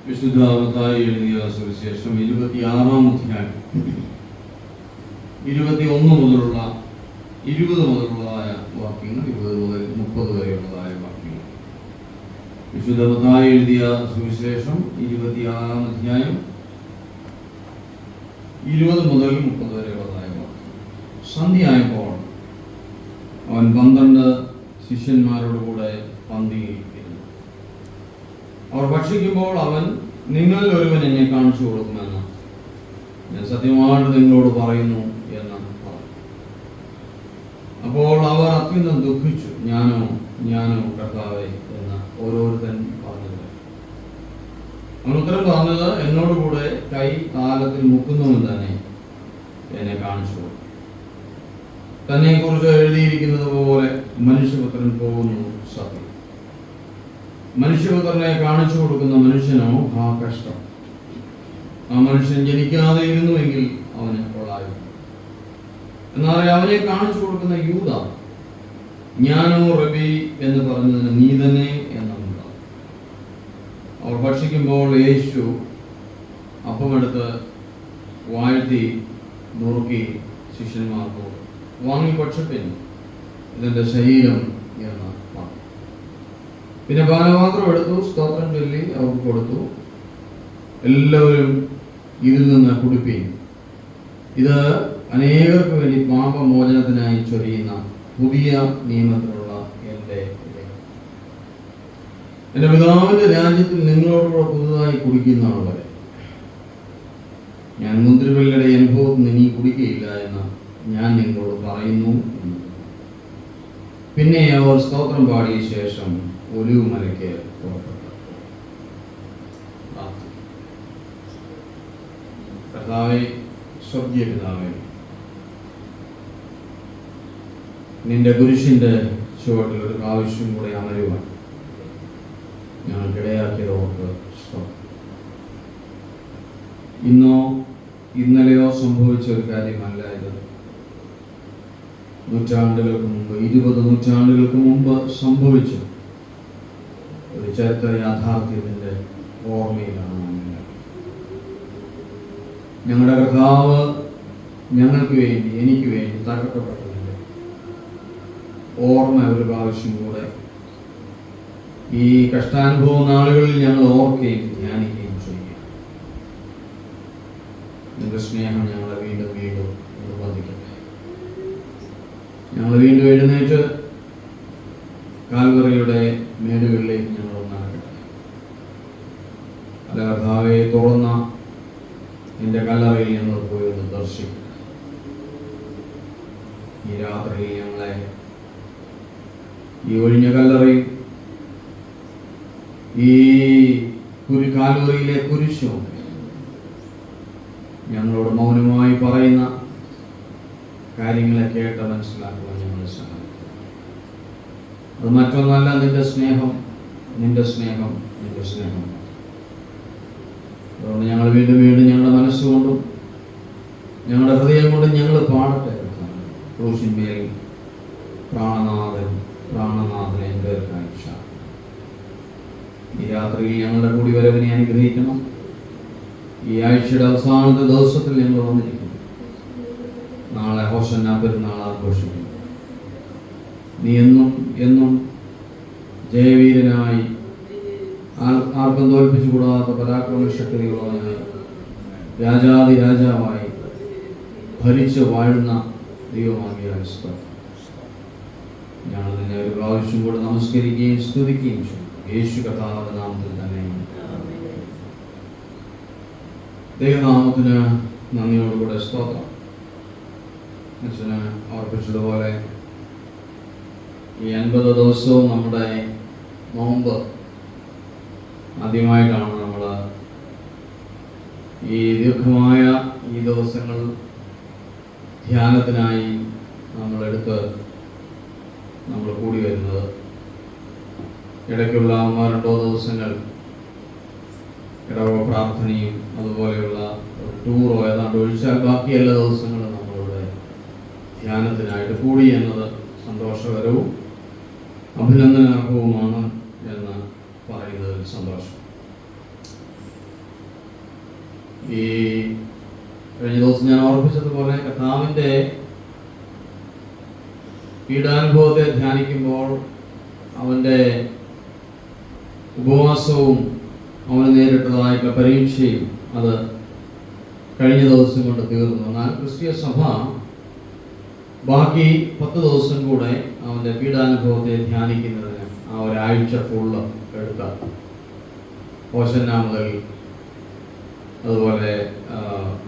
വിശുദ്ധ മത്തായി എഴുതിയ സുവിശേഷം 26-ാം അധ്യായം 21 മുതലുള്ള 20 മുതലുള്ളതായ വാക്യങ്ങൾ, 20 മുതൽ 30 വരെയുള്ളതായ വാക്യങ്ങൾ. വിശുദ്ധ മത്തായി എഴുതിയ സുവിശേഷം 26-ാം അധ്യായം 20 മുതൽ 30 വരെയുള്ളതായ വാക്യം. സന്ധ്യയായപ്പോൾ അവൻ 12 ശിഷ്യന്മാരോടുകൂടെ പന്തിയിരിക്കുന്നു. അവർ ഭക്ഷിക്കുമ്പോൾ അവൻ, നിങ്ങളിൽ ഒരുവൻ എന്നെ കാണിച്ചു കൊടുക്കുമെന്ന് ഞാൻ സത്യമായിട്ട് നിങ്ങളോട് പറയുന്നു എന്ന് പറഞ്ഞു. അപ്പോൾ അവർ അത്യന്തം ദുഃഖിച്ചു. ഞാനോ കർത്താവേ എന്ന് ഓരോരുത്തൻ പറഞ്ഞത്. അവൻ ഉത്തരം പറഞ്ഞത്, എന്നോടുകൂടെ കൈ താലത്തിൽ മുക്കുന്നവൻ തന്നെ എന്നെ കാണിച്ചു കൊടുക്കും. തന്നെ കുറിച്ച് എഴുതിയിരിക്കുന്നത് പോലെ മനുഷ്യപുത്രൻ പോകുന്നു സത്യം. മനുഷ്യപുത്രനെ കാണിച്ചു കൊടുക്കുന്ന മനുഷ്യനോ കഷ്ടം. ആ മനുഷ്യൻ ജനിക്കാതെ ഇരുന്നുവെങ്കിൽ അവന് കൊള്ളായിരുന്നു. എന്നാൽ അവനെ കാണിച്ചു കൊടുക്കുന്ന യൂദ, ഞാനോ റബി എന്ന് പറഞ്ഞതിന് നീ തന്നെ എന്നുണ്ട്. അവർ ഭക്ഷിക്കുമ്പോൾ യേശു അപ്പമെടുത്ത് വാഴ്ത്തി നുറുക്കി ശിഷ്യന്മാർക്ക് വാങ്ങി ഭക്ഷിപ്പിൻ, ഇതിന്റെ ശരീരം എന്ന് പറഞ്ഞു. പിന്നെ പാനപാത്രം എടുത്തു, സ്തോത്രം ചൊല്ലി അവർക്ക് കൊടുത്തു. എല്ലാവരും ഇതിൽ നിന്ന് കുടിപ്പീൻ, ഇത് അനേകർക്ക് വേണ്ടി പാപമോചനത്തിനായി ചൊരിയുന്ന പുതിയ നിയമത്തിലുള്ള എൻ്റെ പിതാവിന്റെ രാജ്യത്തിൽ നിങ്ങളോടുകൂടെ പുതുതായി കുടിക്കുന്ന ആളുകളെ ഞാൻ മുന്തിരിവള്ളിയുടെ അനുഭവത്തിൽ ഇനി കുടിക്കുകയില്ല എന്ന് ഞാൻ നിങ്ങളോട് പറയുന്നു എന്ന്. പിന്നെ അവർ സ്തോത്രം പാടിയ ശേഷം ഒലിവുമലയ്ക്ക് പുറപ്പെട്ടു. കർത്താവേ, സ്വർഗീയ പിതാവേ, നിന്റെ കുരിശിന്റെ ചുവട്ടിൽ ഒരു പ്രാവശ്യം കൂടെ അമരുവാൻ ഞങ്ങൾക്കിടയാക്കിയത് ഓർക്ക് സ്തോത്രം. ഇന്നോ ഇന്നലെയോ സംഭവിച്ച ഒരു കാര്യമല്ല ഇത്. നൂറ്റാണ്ടുകൾക്ക് മുമ്പ്, 20 നൂറ്റാണ്ടുകൾക്ക് മുമ്പ് സംഭവിച്ച ഒരു ചരിത്ര യാഥാർത്ഥ്യത്തിന്റെ ഓർമ്മയിലാണ് ഞങ്ങളുടെ കർത്താവ് ഞങ്ങൾക്ക് വേണ്ടി, എനിക്ക് വേണ്ടി തകർക്കപ്പെട്ടതിന്റെ ഓർമ്മ ഒരു പ്രാവശ്യം കൂടെ ഈ കഷ്ടാനുഭവ നാളുകളിൽ ഞങ്ങൾ ഓർക്കുകയും ധ്യാനിക്കുകയും ചെയ്യുക. നിന്റെ സ്നേഹം ഞങ്ങളെ വീണ്ടും വീണ്ടും നിർബന്ധിക്കട്ടെ. ഞങ്ങൾ വീണ്ടും എഴുന്നേറ്റ് കാൽവറിയുടെ മേടുകളിലേക്ക് ഞങ്ങൾ നടക്കട്ടെ. അല്ല കർത്താവെ, തുറന്ന നിന്റെ കല്ലറയിൽ ഞങ്ങൾ പോയി ഒന്ന് ദർശിക്കട്ടെ. ഈ രാത്രിയിൽ ഞങ്ങളെ ഈ ഒഴിഞ്ഞ കല്ലറയും ഈ കാൽവറിയിലെ കുരിശും ഞങ്ങളോട് മൗനമായി പറയുന്ന കാര്യങ്ങളെ കേട്ട് മനസ്സിലാക്കുവാൻ ഞങ്ങൾ സഹായിക്കും. അത് മറ്റൊന്നല്ല, നിന്റെ സ്നേഹം, നിന്റെ സ്നേഹം, നിന്റെ സ്നേഹം. അതുകൊണ്ട് ഞങ്ങൾ വീണ്ടും വീണ്ടും ഞങ്ങളുടെ മനസ്സുകൊണ്ടും ഞങ്ങളുടെ ഹൃദയം കൊണ്ടും ഞങ്ങൾ പാടട്ടെ. ക്രൂശിന്മേൽ പ്രാണനാഥൻ എൻ്റെ കാഴ്ച. ഈ രാത്രിയിൽ ഞങ്ങളുടെ കൂടി വരവിനെ അനുഗ്രഹിക്കണം. ഈ ആഴ്ചയുടെ അവസാനത്തെ ദിവസത്തിൽ ഞങ്ങൾ വന്നിരിക്കുന്നു. നാളെ ഹോസന്ന പെരുന്നാൾ ആഘോഷിക്കും. നീ എന്നും എന്നും ജയവീരനായി, ആർക്കും തോൽപ്പിച്ചു കൂടാത്ത പരാക്രമശക്തിയുള്ളവനായി, രാജാതി രാജാവായി ഭരിച്ച് വാഴുന്ന ദൈവമാകിയ സ്തോത്രം. ഞങ്ങൾ നിന്നെ ഒരു പ്രാവശ്യം കൂടെ നമസ്കരിക്കുകയും സ്തുതിക്കുകയും ചെയ്യും. യേശു കർത്താവിന്റെ നാമത്തിൽ തന്നെ. ദൈവനാമത്തിന് നന്ദിയോടുകൂടെ സ്തോത്രം. അച്ഛന് ഓർപ്പിച്ചതുപോലെ ഈ 50 ദിവസവും നമ്മുടെ നോമ്പ് ആദ്യമായിട്ടാണ് നമ്മൾ ഈ ദീർഘമായ ഈ ദിവസങ്ങൾ ധ്യാനത്തിനായി നമ്മളെടുത്ത് നമ്മൾ കൂടി വരുന്നത്. ഇടയ്ക്കുള്ള 1-2 ദിവസങ്ങൾ ഇടവ പ്രാർത്ഥനയും അതുപോലെയുള്ള ടൂറോ ഏതാണ്ട് ഒഴിച്ചാൽ ബാക്കി എല്ലാ ദിവസങ്ങളും നമ്മളിവിടെ ധ്യാനത്തിനായിട്ട് കൂടി എന്നത് സന്തോഷകരവും അഭിനന്ദനാർഹവുമാണ് എന്ന് പറയുന്നതിൽ സന്തോഷം. ഈ കഴിഞ്ഞ ദിവസം ഞാൻ ഓർമ്മിച്ചതുപോലെ കർത്താവിൻ്റെ പീഡാനുഭവത്തെ ധ്യാനിക്കുമ്പോൾ അവൻ്റെ ഉപവാസവും അവന് നേരിട്ടതായിട്ടുള്ള പരീക്ഷയും അത് കഴിഞ്ഞ ദിവസം കൊണ്ട് തീർന്നു. എന്നാൽ ക്രിസ്തീയ സഭ ബാക്കി 10 ദിവസം കൂടെ അവൻ്റെ പീഡാനുഭവത്തെ ധ്യാനിക്കുന്നതിന് ആ ഒരാഴ്ച ഫുള്ള് എടുത്ത ഓശന്ന മുതൽ അതുപോലെ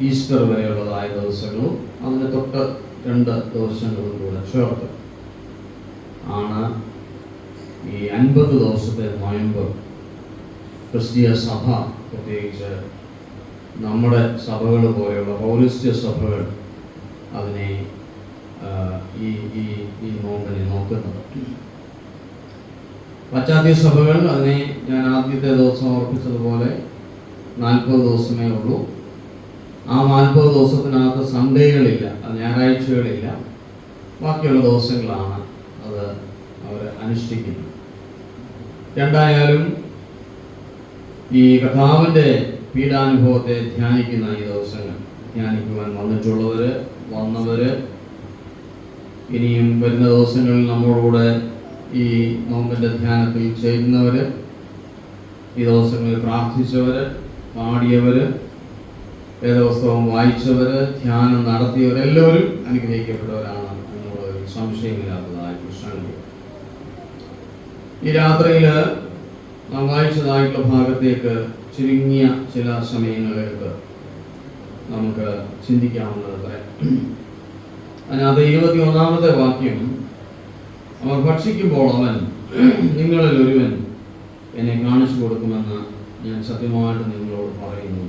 ഈസ്റ്റർ വരെയുള്ളതായ ദിവസങ്ങളും അതിന് തൊട്ട് 2 ദിവസങ്ങളും കൂടെ ചേർത്ത് ആണ് ഈ 50 ദിവസത്തെ നോയമ്പ് ക്രിസ്തീയ സഭ, പ്രത്യേകിച്ച് നമ്മുടെ സഭകൾ പോലെയുള്ള പൗരസ്ത്യ സഭകൾ അതിനെ ഈ നോമ്പിനെ നോക്കുന്നത്. പാശ്ചാത്യ സഭകൾ അതിനെ ഞാൻ ആദ്യത്തെ ദിവസം ഓർപ്പിച്ചതുപോലെ 40 ദിവസമേ ഉള്ളൂ. ആ 40 ദിവസത്തിനകത്ത് സൺഡേകളില്ല, ഞായറാഴ്ചകളില്ല, ബാക്കിയുള്ള ദിവസങ്ങളാണ് അത് അവർ അനുഷ്ഠിക്കുന്നത്. രണ്ടായാലും ഈ കർത്താവിൻ്റെ പീഡാനുഭവത്തെ ധ്യാനിക്കുന്ന ഈ ദിവസങ്ങൾ ധ്യാനിക്കുവാൻ വന്നവർ ഇനിയും വരുന്ന ദിവസങ്ങളിൽ നമ്മോടുകൂടെ ഈ നോമ്പിൻ്റെ ധ്യാനത്തിൽ ചെയ്യുന്നവർ, ഈ ദിവസങ്ങളിൽ പ്രാർത്ഥിച്ചവർ, പാടിയവർ, വേദപുസ്തകം വായിച്ചവർ, ധ്യാനം നടത്തിയവരെല്ലാവരും അനുഗ്രഹിക്കപ്പെട്ടവരാണ് എന്നുള്ളൊരു സംശയമില്ലാത്തതായ കൃഷ്ണൻ. ഈ രാത്രിയിൽ നാം വായിച്ചതായിട്ടുള്ള ഭാഗത്തേക്ക് ചുരുങ്ങിയ ചില സമയങ്ങളിലേക്ക് നമുക്ക് ചിന്തിക്കാവുന്നത്. അതിനകത്ത് 21-ാമത്തെ വാക്യം, അവർ ഭക്ഷിക്കുമ്പോൾ അവൻ നിങ്ങളിൽ ഒരുവൻ എന്നെ കാണിച്ചു കൊടുക്കുമെന്ന് ഞാൻ സത്യമായിട്ട് നിങ്ങളോട് പറയുന്നു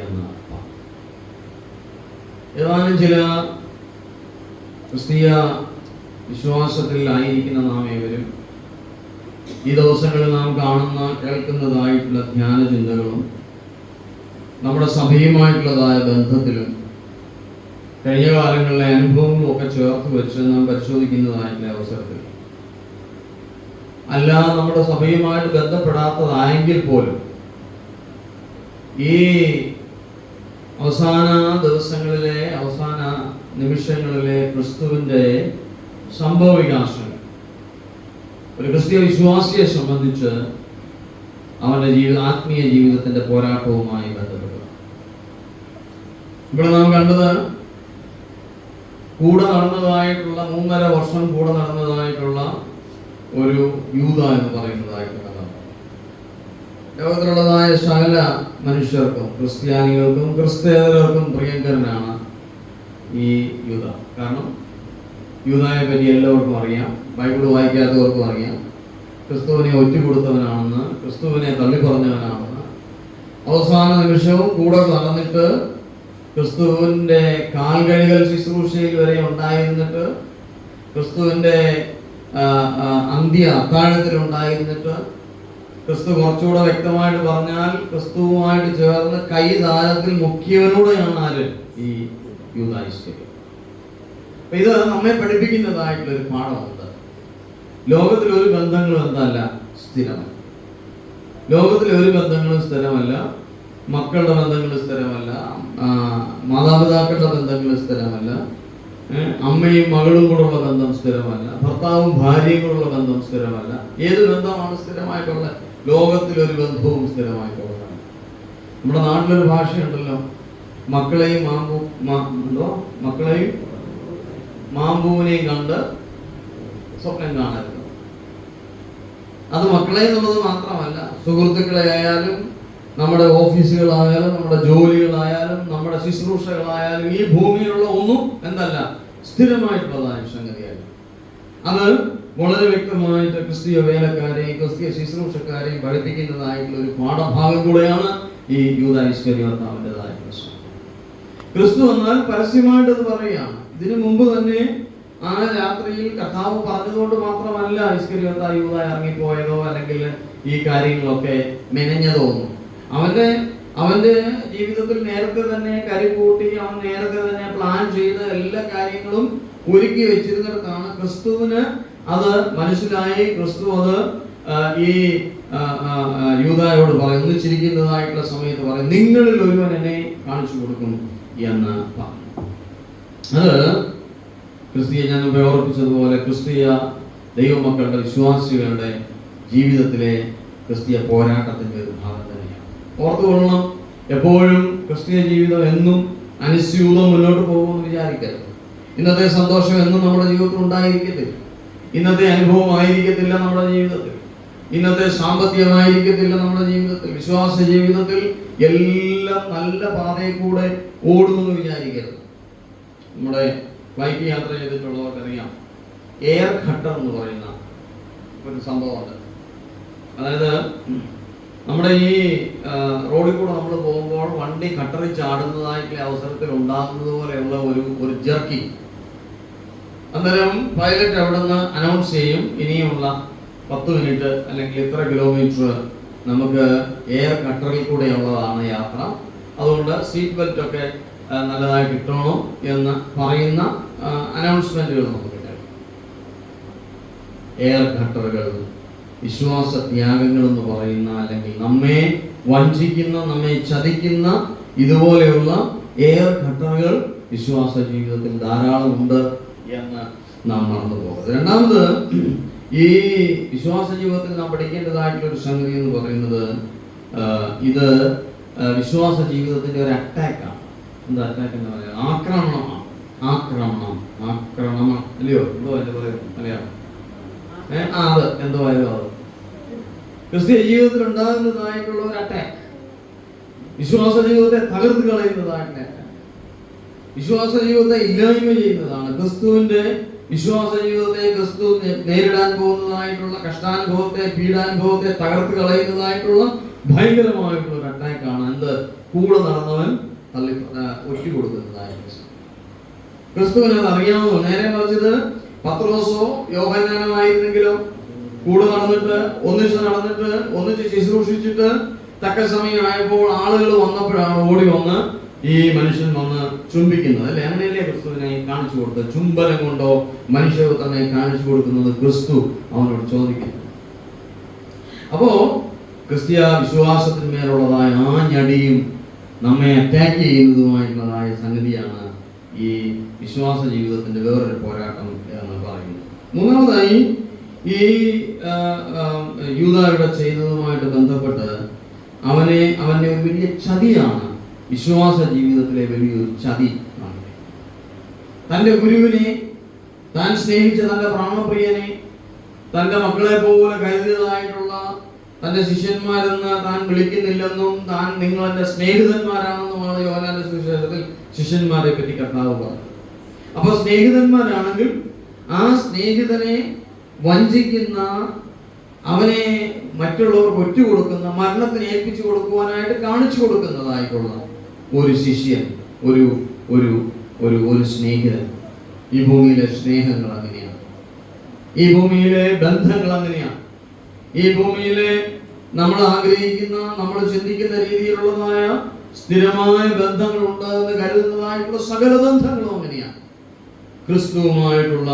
എന്ന ഏതാനും ചില ക്രിസ്തീയ വിശ്വാസത്തിൽ ആയിരിക്കുന്ന നാം ഏവരും ഈ ദിവസങ്ങളിൽ നാം കേൾക്കുന്നതായിട്ടുള്ള ധ്യാന ചിന്തകളും നമ്മുടെ സഭയുമായിട്ടുള്ളതായ ബന്ധത്തിലും കഴിഞ്ഞ കാലങ്ങളിലെ അനുഭവങ്ങളും ഒക്കെ ചേർത്ത് വെച്ച് നാം പരിശോധിക്കുന്നതായിട്ടുള്ള അവസരത്തിൽ അല്ല നമ്മുടെ സഭയുമായിട്ട് ബന്ധപ്പെടാത്തതായെങ്കിൽ പോലും ഈ അവസാന ദിവസങ്ങളിലെ അവസാന നിമിഷങ്ങളിലെ ക്രിസ്തുവിൻ്റെ സംഭവ വികാസങ്ങൾ ഒരു ക്രിസ്തീയ വിശ്വാസിയെ സംബന്ധിച്ച് അവൻ്റെ ആത്മീയ ജീവിതത്തിൻ്റെ പോരാട്ടവുമായി ബന്ധപ്പെട്ടു. ഇവിടെ നാം കണ്ടത് കൂടെ നടന്നതായിട്ടുള്ള 3.5 വർഷം കൂടെ നടന്നതായിട്ടുള്ള ഒരു യൂദ എന്ന് പറയുന്നതായിട്ടുള്ള കഥ. ലോകത്തിലുള്ളതായ സകല മനുഷ്യർക്കും, ക്രിസ്ത്യാനികൾക്കും ക്രിസ്തേതരർക്കും പ്രിയങ്കരനാണ് ഈ യൂദ. കാരണം യൂദായെ പറ്റി എല്ലാവർക്കും അറിയാം, ബൈബിൾ വായിക്കാത്തവർക്കും അറിയാം. ക്രിസ്തുവിനെ ഒറ്റുകൊടുത്തവനാണെന്ന്, ക്രിസ്തുവിനെ തള്ളിപ്പറഞ്ഞവനാണെന്ന്, അവസാന നിമിഷവും കൂടെ നടന്നിട്ട് ക്രിസ്തുവിൻ്റെ കാൽകഴുകൽ ശുശ്രൂഷയിൽ വരെ ഉണ്ടായിരുന്നിട്ട്, ക്രിസ്തുവിൻ്റെ അന്ത്യ അത്താഴത്തിലുണ്ടായിരുന്നിട്ട്, ക്രിസ്തു കുറച്ചുകൂടെ വ്യക്തമായിട്ട് പറഞ്ഞാൽ ക്രിസ്തുവുമായിട്ട് ചേർന്ന് കൈ താരത്തിൽ മുഖ്യവനോടെയാണ് ആര് ഈ യൂദായിസ്കര്യം. അപ്പൊ ഇത് നമ്മെ പഠിപ്പിക്കുന്നതായിട്ടുള്ളൊരു പാഠമുണ്ട്. ലോകത്തിലെ ഒരു ബന്ധങ്ങളും എന്തല്ല സ്ഥിരമല്ല. ലോകത്തിലെ ഒരു ബന്ധങ്ങളും സ്ഥിരമല്ല. മക്കളുടെ ബന്ധങ്ങൾ സ്ഥിരമല്ല, മാതാപിതാക്കളുടെ ബന്ധങ്ങൾ സ്ഥിരമല്ല, അമ്മയും മകളും കൂടെയുള്ള ബന്ധം സ്ഥിരമല്ല, ഭർത്താവും ഭാര്യയും കൂടെയുള്ള ബന്ധം സ്ഥിരമല്ല. ഏത് ബന്ധമാണ് സ്ഥിരമായിട്ടുള്ളത്? ലോകത്തിലൊരു ബന്ധവും സ്ഥിരമായിട്ടുള്ളതാണ്. നമ്മുടെ നാട്ടിലൊരു ഭാഷയുണ്ടല്ലോ, മക്കളെയും മാമ്പൂവിനെയും കണ്ട് സ്വപ്നം കാണരുത്. അത് മക്കളെ എന്നുള്ളത് മാത്രമല്ല, സുഹൃത്തുക്കളെ ആയാലും, നമ്മുടെ ഓഫീസുകളായാലും, നമ്മുടെ ജോലികളായാലും, നമ്മുടെ ശുശ്രൂഷകളായാലും, ഈ ഭൂമിയിലുള്ള ഒന്നും എന്തല്ല സ്ഥിരമായിട്ടുള്ളതായ സംഗതിയല്ല. അത് വളരെ വ്യക്തമായിട്ട് ക്രിസ്തീയ വേലക്കാരെയും ക്രിസ്തീയ ശുശ്രൂഷക്കാരെയും പഠിപ്പിക്കുന്നതായിട്ടുള്ള ഒരു പാഠഭാഗം കൂടെയാണ് ഈ യൂദാ ഇസ്കരിയോത്താവിൻ്റെതായ പ്രശ്നം. ക്രിസ്തു എന്നാൽ പരസ്യമായിട്ട് അത് പറയുകയാണ്. ഇതിനു മുമ്പ് തന്നെ ആ രാത്രിയിൽ കർത്താവ് പറഞ്ഞതുകൊണ്ട് മാത്രമല്ല ഇസ്കരിയോത്താ യൂദാ ഇറങ്ങിപ്പോയതോ അല്ലെങ്കിൽ ഈ കാര്യങ്ങളൊക്കെ മെനഞ്ഞതോ ഒന്നും. അവന്റെ ജീവിതത്തിൽ നേരത്തെ തന്നെ കരികൂട്ടി, അവൻ നേരത്തെ തന്നെ പ്ലാൻ ചെയ്ത് എല്ലാ കാര്യങ്ങളും ഒരുക്കി വെച്ചിരുന്നിടത്താണ് ക്രിസ്തുവിന് അത് മനസ്സിലായി. ക്രിസ്തു അത് ഈ യൂദായോട് പറയും, ഒന്നിച്ചിരിക്കുന്നതായിട്ടുള്ള സമയത്ത് പറയും, നിങ്ങളിൽ ഒരുവൻ എന്നെ കാണിച്ചു കൊടുക്കും എന്ന് പറഞ്ഞു. അത് ക്രിസ്തീയ, ഞാൻ മുമ്പേ ഓർപ്പിച്ചതുപോലെ, ക്രിസ്തീയ ദൈവമക്കളുടെ വിശ്വാസികളുടെ ജീവിതത്തിലെ ക്രിസ്തീയ പോരാട്ടത്തിന്റെ ഒരു ഭാഗം തന്നെയാണ്. ഓർത്തുകൊള്ളണം, എപ്പോഴും ക്രിസ്തീയ ജീവിതം എന്നും അനുസ്യൂതം മുന്നോട്ട് പോകുമെന്ന് വിചാരിക്കരുത്. ഇന്നത്തെ സന്തോഷം എന്നും നമ്മുടെ ജീവിതത്തിൽ ഉണ്ടായിരിക്കത്തില്ല. ഇന്നത്തെ അനുഭവം ആയിരിക്കത്തില്ല നമ്മുടെ ജീവിതത്തിൽ. ഇന്നത്തെ സാമ്പത്തികമായിരിക്കത്തില്ല നമ്മുടെ ജീവിതത്തിൽ. വിശ്വാസ ജീവിതത്തിൽ എല്ലാം നല്ല പാതയിൽ കൂടെ ഓടുമെന്ന് വിചാരിക്കരുത്. നമ്മുടെ ഫ്ലൈറ്റ് യാത്ര ചെയ്തിട്ടുള്ളവർക്കറിയാം, എയർ ഘട്ടർ എന്ന് പറയുന്ന ഒരു സംഭവമുണ്ട്. അതായത് നമ്മുടെ ഈ റോഡിൽ കൂടെ നമ്മൾ പോകുമ്പോൾ വണ്ടി ഖട്ടറിൽ ചാടുന്നതായിട്ടുള്ള അവസരത്തിൽ ഉണ്ടാകുന്നത് പോലെയുള്ള ഒരു ജർക്കിങ്. അന്നേരം പൈലറ്റ് അവിടെ നിന്ന് അനൗൺസ് ചെയ്യും, ഇനിയുള്ള 10 മിനിറ്റ് അല്ലെങ്കിൽ ഇത്ര കിലോമീറ്റർ നമുക്ക് എയർ ഖട്ടറിൽ കൂടെയുള്ളതാണ് യാത്ര, അതുകൊണ്ട് സീറ്റ് ബെൽറ്റ് ഒക്കെ നല്ലതായിട്ട് ഇട്ടണം എന്ന് പറയുന്ന അനൗൺസ്മെന്റുകൾ നമുക്ക് കിട്ടും. എയർ ഖട്ടറുകൾ വിശ്വാസ ത്യാഗങ്ങൾ എന്ന് പറയുന്ന, അല്ലെങ്കിൽ നമ്മെ വഞ്ചിക്കുന്ന, നമ്മെ ചതിക്കുന്ന ഇതുപോലെയുള്ള എയർ ഖട്ടറുകൾ വിശ്വാസ ജീവിതത്തിൽ ധാരാളം ഉണ്ട് എന്ന് നാം മറന്നു പോകരുത്. രണ്ടാമത്, ഈ വിശ്വാസ ജീവിതത്തിൽ നാം പഠിക്കേണ്ടതായിട്ടുള്ള ഒരു സംഗതി എന്ന് പറയുന്നത്, ഇത് വിശ്വാസ ജീവിതത്തിന്റെ ഒരു അറ്റാക്കാണ്. എന്താ അറ്റാക്ക് എന്ന് പറയുക? ആക്രമണമാണ്. ആക്രമണം അല്ലയോ? എന്തോ അതിന്റെ പറയുന്നത് മലയാളം? അത് എന്തോ ആയാലും അത് ക്രിസ്തീയ ജീവിതത്തിൽ ഉണ്ടാകുന്നതായിട്ടുള്ള ഒരു അറ്റാക്ക്, വിശ്വാസ ജീവിതത്തെ തകർത്ത് കളയുന്നതായിട്ടുള്ള അറ്റാക്ക്, വിശ്വാസ ജീവിതത്തെ ഇല്ലായ്മ ചെയ്യുന്നതാണ്. ക്രിസ്തുവിന്റെ വിശ്വാസ ജീവിതത്തെ, ക്രിസ്തു നേരിടാൻ പോകുന്നതായിട്ടുള്ള കഷ്ടാനുഭവത്തെ, പീഡാനുഭവത്തെ തകർത്ത് കളയുന്നതായിട്ടുള്ള ഭയങ്കരമായിട്ടുള്ള ഒരു അറ്റാക്കാണ്. എന്ത്? കൂടെ നടന്നവൻ തള്ളി ഒറ്റ കൊടുക്കുന്നതായിട്ട് ക്രിസ്തുവിന് അത് അറിയാവുന്നു. നേരെ മറിച്ചത് പത്രോസോ യോഹന്നാനുമായിരുന്നെങ്കിലോ കൂടെ നടന്നിട്ട്, ഒന്നിച്ച് ശുശ്രൂഷിച്ചിട്ട് തക്ക സമയമായപ്പോൾ ആളുകൾ വന്നപ്പോഴാണ് ഓടി വന്ന് ഈ മനുഷ്യൻ വന്ന് ചുംബിക്കുന്നത്, അല്ലെ? അങ്ങനെയല്ലേ ക്രിസ്തുവിനെ കാണിച്ചു കൊടുത്തത്? ചുംബനം കൊണ്ടോ മനുഷ്യനെ കാണിച്ചു കൊടുക്കുന്നത് ക്രിസ്തു അവനോട് ചോദിക്കുന്നു. അപ്പോ ക്രിസ്തീയ വിശ്വാസത്തിന്മേലുള്ളതായ ആഞ്ഞടിയും നമ്മെ അറ്റാക്ക് ചെയ്യുന്നതുമായിട്ടുള്ളതായ സംഗതിയാണ് ഈ വിശ്വാസ ജീവിതത്തിന്റെ വേറൊരു പോരാട്ടം എന്ന് പറയുന്നത്. മൂന്നാമതായി, ഈ യൂദായുടെ ചെയ്തതുമായിട്ട് ബന്ധപ്പെട്ട് അവന്റെ ഒരു വലിയ ചതിയാണ് വിശ്വാസ ജീവിതത്തിലെ വലിയൊരു ചതി. തന്റെ ഗുരുവിനെ, താൻ സ്നേഹിച്ച തന്റെ പ്രാണപ്രിയനെ, തന്റെ മക്കളെ പോലെ കരുതിയതായിട്ടുള്ള തന്റെ ശിഷ്യന്മാരെന്ന് താൻ വിളിക്കുന്നില്ലെന്നും, താൻ നിങ്ങൾ എന്റെ സ്നേഹിതന്മാരാണെന്നുമാണ് യോഹന്നാന്റെ സുവിശേഷത്തിൽ ശിഷ്യന്മാരെ പറ്റി കർത്താവ് പറഞ്ഞത്. അപ്പൊ സ്നേഹിതന്മാരാണെങ്കിൽ ആ സ്നേഹിതനെ വഞ്ചിക്കുന്ന, അവനെ മറ്റുള്ളവർക്ക് ഒറ്റ കൊടുക്കുന്ന, മരണത്തിന് ഏൽപ്പിച്ചു കൊടുക്കുവാനായിട്ട് കാണിച്ചു കൊടുക്കുന്നതായിട്ടുള്ള ഒരു ശിഷ്യൻ, ഒരു ഒരു ഒരു ഒരു സ്നേഹിതൻ. ഈ ഭൂമിയിലെ സ്നേഹങ്ങൾ അങ്ങനെയാണ്. ഈ ഭൂമിയിലെ ബന്ധങ്ങൾ അങ്ങനെയാണ്. ഈ ഭൂമിയിലെ നമ്മൾ ആഗ്രഹിക്കുന്ന, നമ്മൾ ചിന്തിക്കുന്ന രീതിയിലുള്ളതായ സ്ഥിരമായ ബന്ധങ്ങളുണ്ട് എന്ന് കരുതുന്നതായിട്ടുള്ള സകല ബന്ധങ്ങളും അങ്ങനെയാണ്. ക്രിസ്തുവുമായിട്ടുള്ള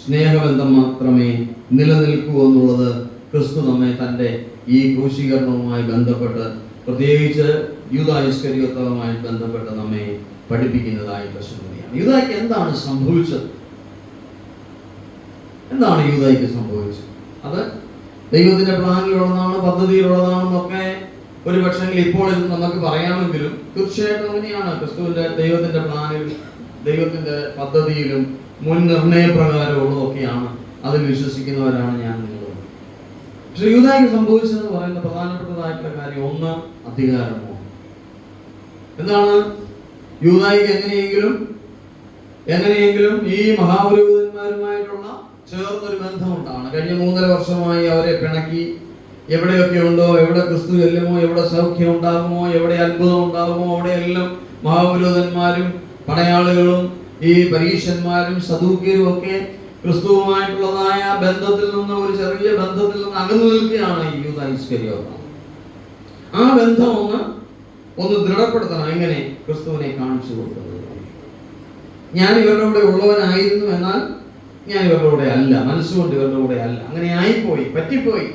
സ്നേഹബന്ധം മാത്രമേ നിലനിൽക്കൂ എന്നുള്ളത് ക്രിസ്തു നമ്മെ തൻ്റെ ഈ ക്രൂശീകരണവുമായി ബന്ധപ്പെട്ട്, പ്രത്യേകിച്ച് യൂദാ ഇസ്കരിയോത്തുമായി ബന്ധപ്പെട്ട് നമ്മെ പഠിപ്പിക്കുന്നതായിട്ടുള്ള സംഗതിയാണ്. യൂദായ്ക്ക് എന്താണ് സംഭവിച്ചത്? എന്താണ് യൂദായ്ക്ക് സംഭവിച്ചത്? അത് ദൈവത്തിന്റെ പ്ലാനിലുള്ളതാണ്, പദ്ധതിയിലുള്ളതാണെന്നൊക്കെ ഒരു പക്ഷെങ്കിൽ ഇപ്പോൾ ഇത് നമുക്ക് പറയാമെങ്കിലും തീർച്ചയായിട്ടും അങ്ങനെയാണ്. ക്രിസ്തുവിന്റെ ദൈവത്തിന്റെ പ്ലാനിൽ, ദൈവത്തിന്റെ പദ്ധതിയിലും മുൻ നിർണയപ്രകാരമുള്ളതൊക്കെയാണ്. അതിൽ വിശ്വസിക്കുന്നവരാണ് ഞാൻ നിങ്ങളും. പക്ഷെ യൂദായ്ക്ക് സംഭവിച്ചതെന്ന് പറയുന്ന പ്രധാനപ്പെട്ടതായിട്ടുള്ള കാര്യം, ഒന്ന്, അധികാരമോ. എന്താണ്? യൂദായ്ക്ക് എങ്ങനെയെങ്കിലും ഈ മഹാപുരോഹിതന്മാരുമായിട്ടുള്ള ചേർന്നൊരു ബന്ധമുണ്ടാണ്. കഴിഞ്ഞ 3.5 വർഷമായി അവരെ പിണക്കി, എവിടെയൊക്കെ ഉണ്ടോ, എവിടെ ക്രിസ്തു ചെല്ലുമോ, എവിടെ സൗഖ്യം ഉണ്ടാകുമോ, എവിടെ അത്ഭുതം ഉണ്ടാകുമോ, അവിടെയെല്ലാം മഹാപുരോഹിതന്മാരും പടയാളികളും ഈ പരീശന്മാരും സദൂക്യരും ഒക്കെ ക്രിസ്തുവുമായിട്ടുള്ളതായ ബന്ധത്തിൽ നിന്ന്, ഒരു ചെറിയ ബന്ധത്തിൽ നിന്ന് അകന്നു നിൽക്കുകയാണ് ഈ യൂദാ ഇസ്കരിയോത്ത്. ആ ബന്ധം ഒന്ന് ദൃഢപ്പെടുത്തണം. എങ്ങനെ? ക്രിസ്തുവിനെ കാണിച്ചു കൊടുക്കുന്നത്. ഞാൻ ഇവരുടെ കൂടെ ഉള്ളവനായിരുന്നു, എന്നാൽ ഞാൻ ഇവരുടെ കൂടെ അല്ല, മനസ്സുകൊണ്ട് ഇവരുടെ കൂടെ അല്ല. അങ്ങനെ ആയിപ്പോയി, പറ്റിപ്പോയി.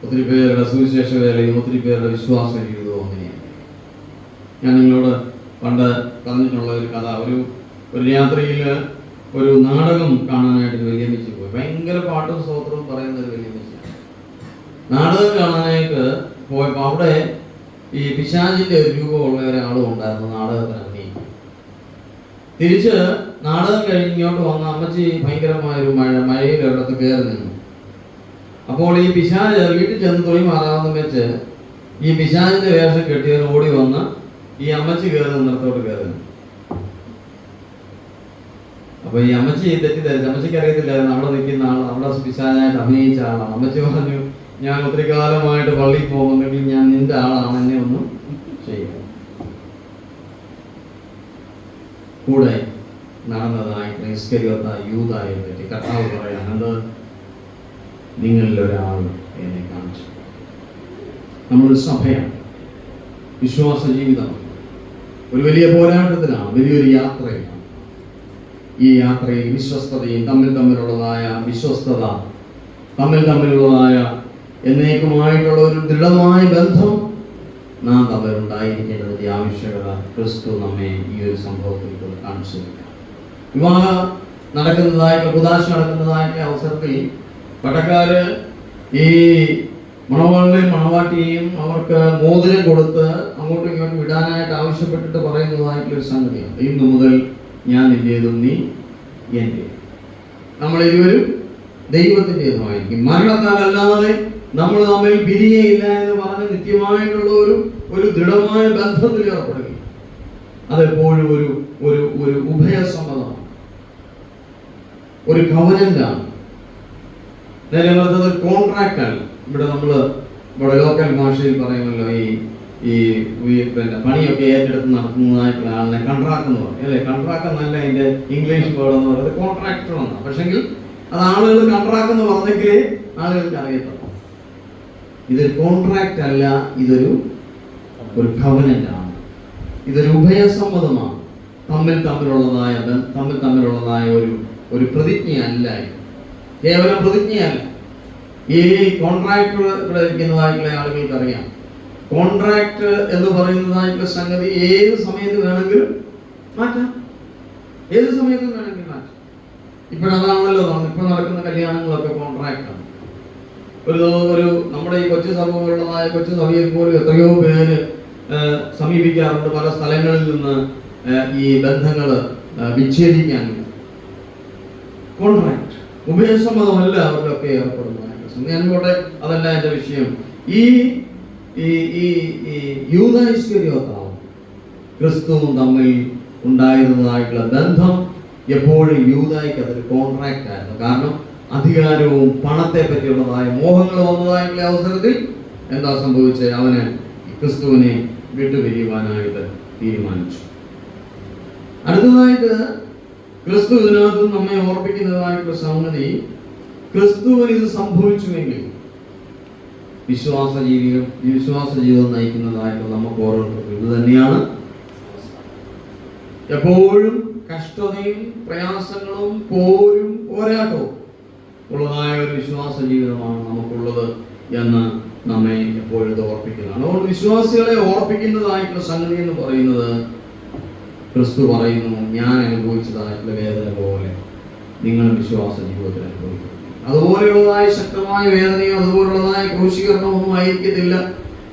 ഒത്തിരി പേരുടെ സുവിശേഷ വേലയും ഒത്തിരി പേരുടെ വിശ്വാസ ജീവിതവും അങ്ങനെയാണ്. ഞാൻ നിങ്ങളോട് പണ്ട് പറഞ്ഞിട്ടുള്ള ഒരു കഥ, ഒരു രാത്രിയിൽ ഒരു നാടകം കാണാനായിട്ട് വലിയമ്മച്ചി പോയി. ഭയങ്കര പാട്ടും സ്തോത്രവും പറയുന്ന ഒരു വലിയമ്മച്ചി. നാടകം കാണാനായിട്ട് പോയപ്പോൾ അവിടെ ഈ പിശാചിന്റെ ഒരു രൂപമുള്ള ഒരാളും ഉണ്ടായിരുന്നു നാടകത്തിന് അഭിനയിക്കും. തിരിച്ച് നാടകം കഴിഞ്ഞ് ഇങ്ങോട്ട് വന്ന അമ്മച്ചി ഭയങ്കരമായ ഒരു മഴയിൽ ഒരിടത്ത് കയറി നിന്നു. അപ്പോൾ ഈ പിശാച് വീട്ടിൽ ചെന്ന് തൊഴി മാറാമെന്ന് വെച്ച് ഈ പിശാചിന്റെ വേഷം കെട്ടിയവൻ ഓടി വന്ന് ഈ അമ്മച്ചി കയറി നിന്നിടത്തോട്ട് കയറി. അപ്പൊ ഈ അമ്മച്ചി തെറ്റിദ്ധരിച്ചു. അമ്മച്ചിക്ക് അറിയത്തില്ലായിരുന്നു അവിടെ നിൽക്കുന്ന ആൾ അവിടെ പിശാചായിട്ട് അഭിനയിച്ച ആളാണ്. അമ്മച്ചി പറഞ്ഞു, ഞാൻ ഒത്തിരി കാലമായിട്ട് പള്ളിയിൽ പോകുന്നെങ്കിൽ ഞാൻ നിന്റെ ആളാണ്, എന്നെ ഒന്നും ചെയ്യും. കൂടെ നടന്നതായിട്ട് ഇസ്കരിയോത്ത യൂദായെ പറ്റി കർത്താവ് പറയാൻ, അത് നിങ്ങളിൽ ഒരാൾ എന്നെ കാണിച്ചു. നമ്മളൊരു സഭയാണ്, വിശ്വാസ ജീവിതമാണ്, ഒരു വലിയ പോരാട്ടത്തിലാണ്, വലിയൊരു യാത്രയാണ്. ഈ യാത്രയിൽ വിശ്വസ്തതയും തമ്മിലുള്ളതായ വിശ്വസ്തത, തമ്മിലുള്ളതായ എന്നേക്കുമായിട്ടുള്ള ഒരു ദൃഢമായ ബന്ധം നാം തമ്മിൽ ഉണ്ടായിരിക്കേണ്ടതിന്റെ ആവശ്യകത ക്രിസ്തു നമ്മെ ഈ ഒരു സംഭവത്തിൽ കൂടെ കാണിച്ചു. വിവാഹം നടക്കുന്നതായിട്ട് കുദാശ നടക്കുന്നതായിട്ട് അവസരത്തിൽ പട്ടക്കാര് ഈ മണവാളിനെയും മണവാട്ടിയെയും അവർക്ക് മോതിരം കൊടുത്ത് അങ്ങോട്ടും ഇങ്ങോട്ടും വിടാനായിട്ട് ആവശ്യപ്പെട്ടിട്ട് പറയുന്നതായിട്ടുള്ളൊരു സംഗതിയാണ്. ഇന്നു മുതൽ ഞാൻ നിന്റേതും നീ എൻ്റെ. നമ്മളിരുവരും ദൈവത്തിൻ്റെതുമായിരിക്കും. മരണത്താലല്ലാതെ നമ്മൾ തമ്മിൽ പിരിയയില്ല എന്ന് പറഞ്ഞ് നിത്യമായിട്ടുള്ള ഒരു ദൃഢമായ ബന്ധത്തിൽ ഏർപ്പെടുകയും അതെപ്പോഴും ഒരു ഉഭയസമ്മതമാണ്, ഒരു കവനന്റാണ്. നേരെ മറിച്ചത് കോൺട്രാക്ട് ആണ്. ഇവിടെ ലോക്കൽ ഭാഷയിൽ പറയുമല്ലോ, ഈ പിന്നെ പണിയൊക്കെ ഏറ്റെടുത്ത് നടത്തുന്നതായിട്ടുള്ള ആളിനെ കൺട്രാക്ട് എന്ന് പറയും അല്ലേ? കൺട്രാക്ട് എന്നല്ല അതിന്റെ ഇംഗ്ലീഷ് വേർഡ് എന്ന് പറയുന്നത്, കോൺട്രാക്ടർ എന്നാണ്. പക്ഷെങ്കിൽ അത് ആളുകൾ കൺട്രാക്ട് എന്ന് പറഞ്ഞെങ്കിലേ ആളുകൾക്ക് അറിയത്തുള്ളൂ. ഇതൊരു കോൺട്രാക്ട് അല്ല, ഇതൊരു കവനന്റ് ആണ്, ഇതൊരു ഉഭയസമ്മതമാണ്. തമ്മിലുള്ളതായ ഒരു പ്രതിജ്ഞയല്ല, കേവലം പ്രതിജ്ഞയല്ല. ഈ കോൺട്രാക്ട് ഇവിടെ ഇരിക്കുന്നതായിട്ടുള്ള ആളുകൾക്ക് അറിയാം, കോൺട്രാക്ട് എന്ന് പറയുന്നതായിട്ടുള്ള സംഗതി ഏത് സമയത്ത് വേണമെങ്കിലും മാറ്റാം, ഏത് സമയത്തും വേണമെങ്കിലും മാറ്റാം. ഇപ്പോഴതാണല്ലോ ഇപ്പോൾ നടക്കുന്ന കല്യാണങ്ങളൊക്കെ കോൺട്രാക്റ്റാണ്. ഒരു നമ്മുടെ ഈ കൊച്ചു സഭകളുള്ളതായ കൊച്ചു സഭയിൽ പോലും എത്രയോ പേര് സമീപിക്കാറുണ്ട് പല സ്ഥലങ്ങളിൽ നിന്ന് ഈ ബന്ധങ്ങൾ വിച്ഛേദിക്കാൻ. കോൺട്രാക്ട് ഉഭയസമ്മതമല്ല അവരിലൊക്കെ ഏർപ്പെടുന്നതായിട്ട്. ഞാൻ പോട്ടെ, അതല്ല എൻ്റെ വിഷയം. ഈ യൂദാ ഇസ്കരിയോത്താവും ക്രിസ്തുവും തമ്മിൽ ഉണ്ടായിരുന്നതായിട്ടുള്ള ബന്ധം എപ്പോഴും യൂദായ്ക്ക് അതൊരു കോൺട്രാക്റ്റ് ആയിരുന്നു. കാരണം അധികാരവും പണത്തെ പറ്റിയുള്ളതായ മോഹങ്ങൾ വന്നതായിട്ടുള്ള അവസരത്തിൽ എന്താ സംഭവിച്ചത്? അവന് ക്രിസ്തുവിനെ വിട്ടുപിരിയുവാനായിട്ട് തീരുമാനിച്ചു. അടുത്തതായിട്ട് ക്രിസ്തു ഇതിനകത്ത് നമ്മെ ഓർപ്പിക്കുന്നതായിട്ടുള്ള സംഗതി, ക്രിസ്തുവിന് ഇത് സംഭവിച്ചുവെങ്കിൽ വിശ്വാസ ജീവിതം നയിക്കുന്നതായിട്ട് നമുക്ക് ഓരോരുത്തർക്കും ഇത് തന്നെയാണ്. എപ്പോഴും കഷ്ടതയും പ്രയാസങ്ങളും പോരാട്ടവും ഉള്ളതായ ഒരു വിശ്വാസ ജീവിതമാണ് നമുക്കുള്ളത് എന്ന് നമ്മെ എപ്പോഴും ഇത് ഓർപ്പിക്കുന്നതാണ്. അതുകൊണ്ട് വിശ്വാസികളെ ഓർപ്പിക്കുന്നതായിട്ടുള്ള സംഗതി എന്ന് പറയുന്നത്, ക്രിസ്തു പറയുന്നു, ഞാൻ അനുഭവിച്ചതായിട്ടുള്ള വേദന പോലെ നിങ്ങൾ വിശ്വാസ ജീവിതത്തിൽ അനുഭവിക്കുന്നു. അതുപോലെയുള്ളതായ ശക്തമായ വേദനയോ അതുപോലുള്ളതായ ക്രൂശീകരണമോ ഒന്നും ആയിരിക്കത്തില്ല,